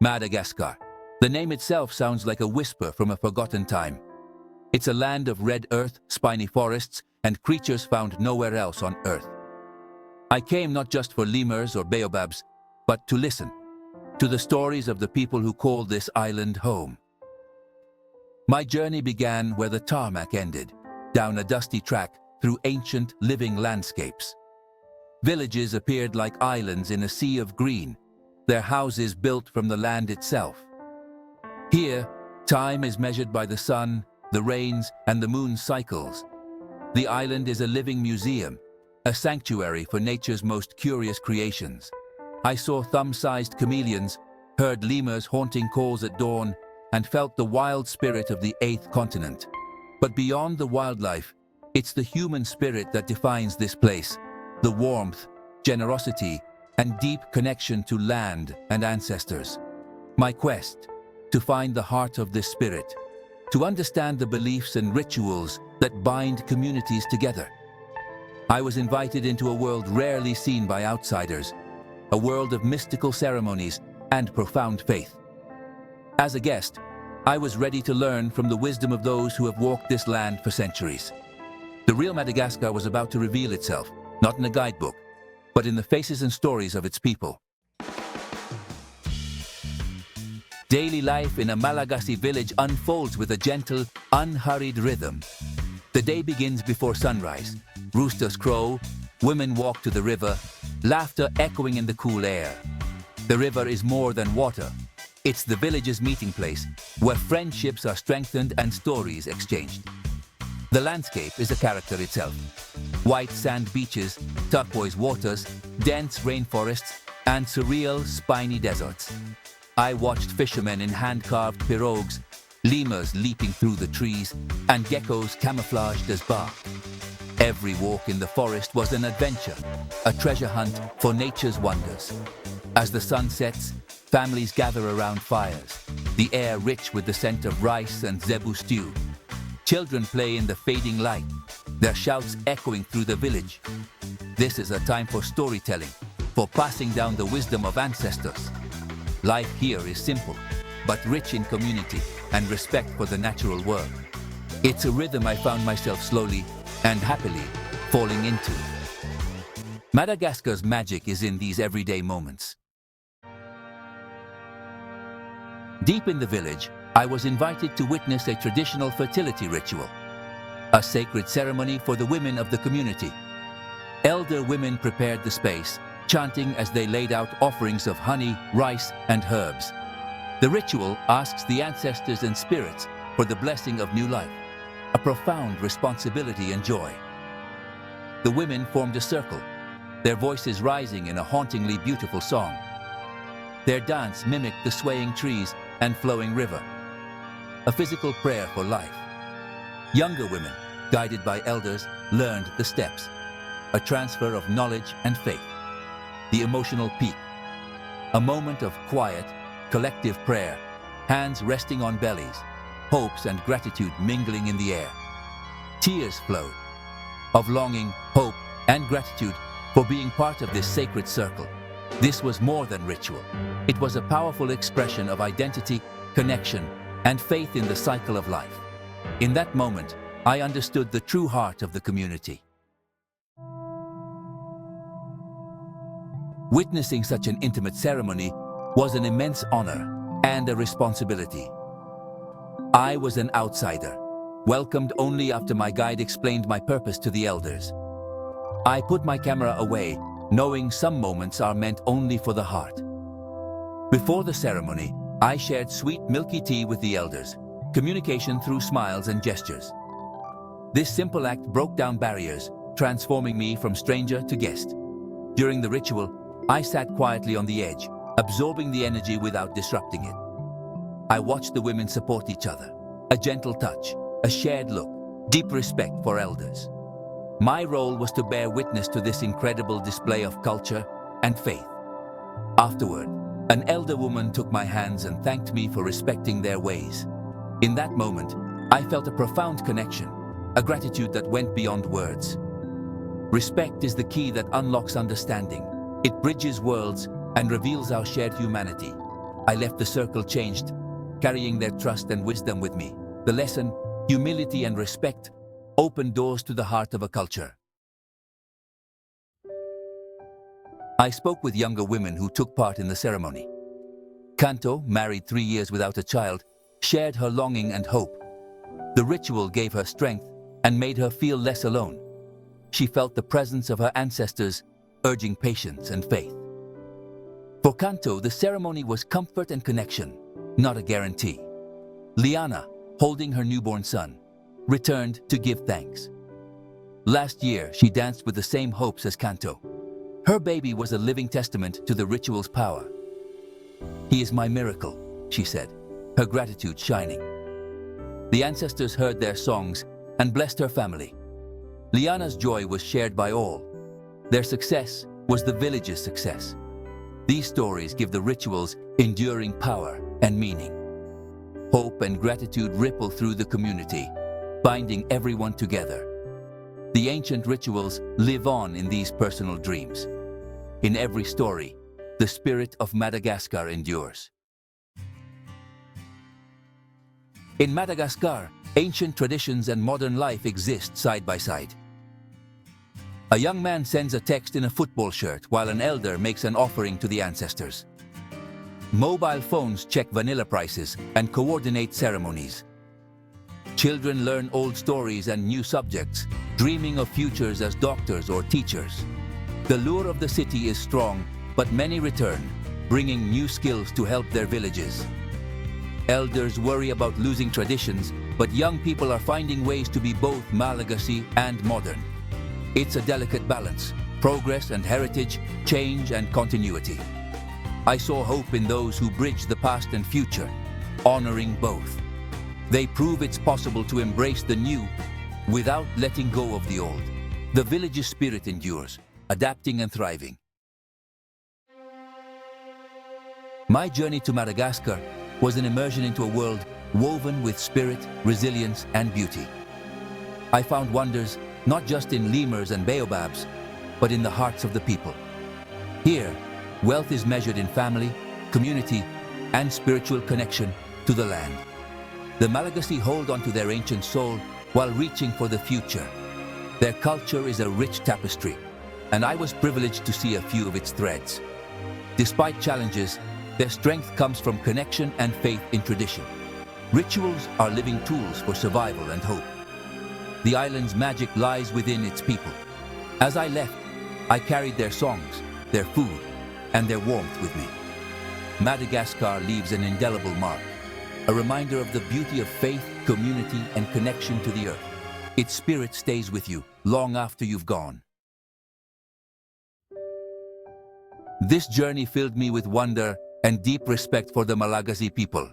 Madagascar. The name itself sounds like a whisper from a forgotten time. It's a land of red earth, spiny forests, and creatures found nowhere else on Earth. I came not just for lemurs or baobabs, but to listen to the stories of the people who call this island home. My journey began where the tarmac ended, down a dusty track through ancient living landscapes. Villages appeared like islands in a sea of green, their houses built from the land itself. Here, time is measured by the sun, the rains, and the moon's cycles. The island is a living museum, a sanctuary for nature's most curious creations. I saw thumb-sized chameleons, heard lemurs haunting calls at dawn, and felt the wild spirit of the eighth continent. But beyond the wildlife, it's the human spirit that defines this place, the warmth, generosity, and deep connection to land and ancestors. My quest, to find the heart of this spirit, to understand the beliefs and rituals that bind communities together. I was invited into a world rarely seen by outsiders, a world of mystical ceremonies and profound faith. As a guest, I was ready to learn from the wisdom of those who have walked this land for centuries. The real Madagascar was about to reveal itself, not in a guidebook, but in the faces and stories of its people. Daily life in a Malagasy village unfolds with a gentle, unhurried rhythm. The day begins before sunrise. Roosters crow, women walk to the river, laughter echoing in the cool air. The river is more than water. It's the village's meeting place, where friendships are strengthened and stories exchanged. The landscape is a character itself. White sand beaches, turquoise waters, dense rainforests, and surreal, spiny deserts. I watched fishermen in hand-carved pirogues, lemurs leaping through the trees, and geckos camouflaged as bark. Every walk in the forest was an adventure, a treasure hunt for nature's wonders. As the sun sets, families gather around fires, the air rich with the scent of rice and zebu stew. Children play in the fading light, their shouts echoing through the village. This is a time for storytelling, for passing down the wisdom of ancestors. Life here is simple, but rich in community and respect for the natural world. It's a rhythm I found myself slowly and happily falling into. Madagascar's magic is in these everyday moments. Deep in the village, I was invited to witness a traditional fertility ritual, a sacred ceremony for the women of the community. Elder women prepared the space, chanting as they laid out offerings of honey, rice, and herbs. The ritual asks the ancestors and spirits for the blessing of new life, a profound responsibility and joy. The women formed a circle, their voices rising in a hauntingly beautiful song. Their dance mimicked the swaying trees and flowing river, a physical prayer for life. Younger women, guided by elders, learned the steps, a transfer of knowledge and faith. The emotional peak, a moment of quiet, collective prayer, hands resting on bellies, hopes and gratitude mingling in the air. Tears flowed, of longing, hope, and gratitude for being part of this sacred circle. This was more than ritual. It was a powerful expression of identity, connection, and faith in the cycle of life. In that moment, I understood the true heart of the community. Witnessing such an intimate ceremony was an immense honor and a responsibility. I was an outsider, welcomed only after my guide explained my purpose to the elders. I put my camera away, knowing some moments are meant only for the heart. Before the ceremony, I shared sweet milky tea with the elders, communication through smiles and gestures. This simple act broke down barriers, transforming me from stranger to guest. During the ritual, I sat quietly on the edge, absorbing the energy without disrupting it. I watched the women support each other, a gentle touch, a shared look, deep respect for elders. My role was to bear witness to this incredible display of culture and faith. Afterward, an elder woman took my hands and thanked me for respecting their ways. In that moment, I felt a profound connection, a gratitude that went beyond words. Respect is the key that unlocks understanding. It bridges worlds and reveals our shared humanity. I left the circle changed, carrying their trust and wisdom with me. The lesson, humility and respect, opened doors to the heart of a culture. I spoke with younger women who took part in the ceremony. Kanto, married 3 years without a child, shared her longing and hope. The ritual gave her strength and made her feel less alone. She felt the presence of her ancestors, urging patience and faith. For Kanto, the ceremony was comfort and connection, not a guarantee. Liana, holding her newborn son, returned to give thanks. Last year, she danced with the same hopes as Kanto. Her baby was a living testament to the ritual's power. "He is my miracle," she said, her gratitude shining. The ancestors heard their songs and blessed her family. Liana's joy was shared by all. Their success was the village's success. These stories give the rituals enduring power and meaning. Hope and gratitude ripple through the community, binding everyone together. The ancient rituals live on in these personal dreams. In every story, the spirit of Madagascar endures. In Madagascar, ancient traditions and modern life exist side by side. A young man sends a text in a football shirt while an elder makes an offering to the ancestors. Mobile phones check vanilla prices and coordinate ceremonies. Children learn old stories and new subjects, dreaming of futures as doctors or teachers. The lure of the city is strong, but many return, bringing new skills to help their villages. Elders worry about losing traditions, but young people are finding ways to be both Malagasy and modern. It's a delicate balance, progress and heritage, change and continuity. I saw hope in those who bridge the past and future, honoring both. They prove it's possible to embrace the new without letting go of the old. The village's spirit endures, adapting and thriving. My journey to Madagascar was an immersion into a world woven with spirit, resilience, and beauty. I found wonders not just in lemurs and baobabs, but in the hearts of the people. Here, wealth is measured in family, community, and spiritual connection to the land. The Malagasy hold on to their ancient soul while reaching for the future. Their culture is a rich tapestry, and I was privileged to see a few of its threads. Despite challenges, their strength comes from connection and faith in tradition. Rituals are living tools for survival and hope. The island's magic lies within its people. As I left, I carried their songs, their food, and their warmth with me. Madagascar leaves an indelible mark, a reminder of the beauty of faith, community, and connection to the earth. Its spirit stays with you long after you've gone. This journey filled me with wonder and deep respect for the Malagasy people.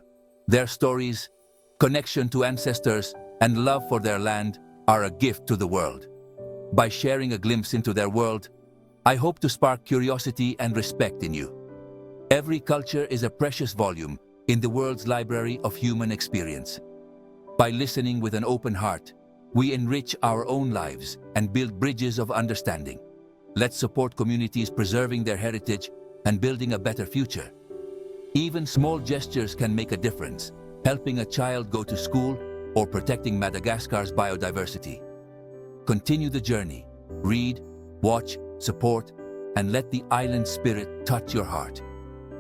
Their stories, connection to ancestors, and love for their land are a gift to the world. By sharing a glimpse into their world, I hope to spark curiosity and respect in you. Every culture is a precious volume in the world's library of human experience. By listening with an open heart, we enrich our own lives and build bridges of understanding. Let's support communities preserving their heritage and building a better future. Even small gestures can make a difference, helping a child go to school or protecting Madagascar's biodiversity. Continue the journey. Read, watch, support, and let the island spirit touch your heart.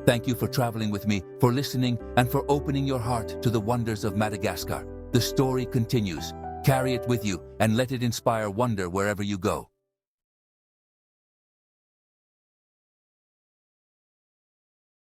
Thank you for traveling with me, for listening, and for opening your heart to the wonders of Madagascar. The story continues. Carry it with you and let it inspire wonder wherever you go.